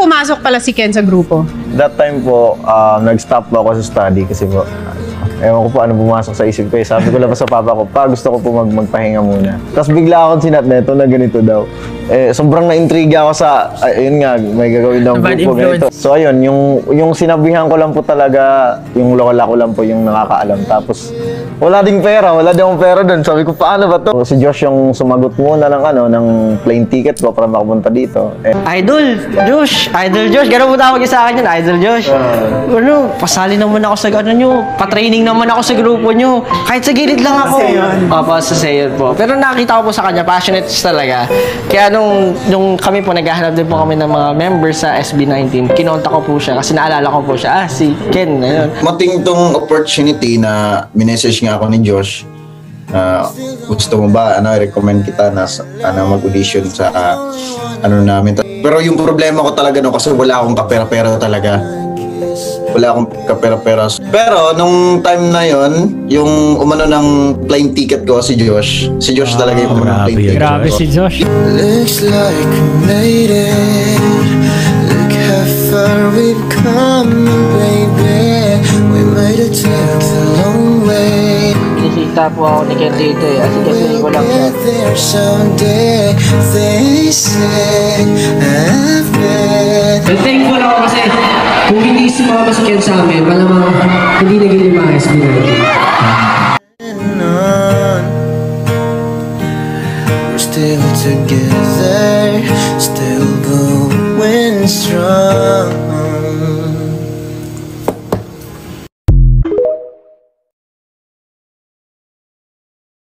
pumasok pala si Ken sa grupo? That time po, nag-stop po ako sa study kasi po, ewan ko po ano pumasok sa isip ko eh. Sabi ko lang sa papa ko, pa gusto ko po magpahinga muna. Tapos bigla akong sinat neto na ganito daw. Sobrang na-intriga ako sa, ayun nga, may gagawin daw grupo ganito. So ayun, yung sinabihan ko lang po talaga, yung lola ko lang po yung nakakaalam. Tapos wala ding pera, wala ding pera doon. Sabi ko, paano ba to? Si Josh yung sumagot muna ng plane ticket ko para makapunta dito. Idol Josh, gano'n mo tawag sa akin yun, Idol Josh. Pasali naman ako sa ano nyo, pa-training naman ako sa grupo nyo. Kahit sa gilid lang ako. Opo, sa Sayon po. Pero nakita ko po sa kanya, passionate talaga. Kaya nung kami po, naghahanap din po kami ng mga members sa SB19, kinontak ko po siya kasi naalala ko po siya, si Ken. Ayun. Mating tong opportunity na minessage nga ako ni Josh. Gusto mo ba recommend kita na mag-audition sa namin. Pero yung problema ko talaga kasi wala akong kapera-pera talaga. Wala akong kapera-pera. Pero nung time na yon, yung umano ng plane ticket ko si Josh talaga yung umano ng plane ticket. Grabe si Josh. Looks like we made it. Look how far we've come, baby. We made it take the long way. Nakita po ako ni Ken dito eh. Kasi ko lang siya. There someday they say I've been. Thankful ako kasi kung hindi sumama si Ken sa amin, malamang hindi naging lima SB19. We're still together, still going strong.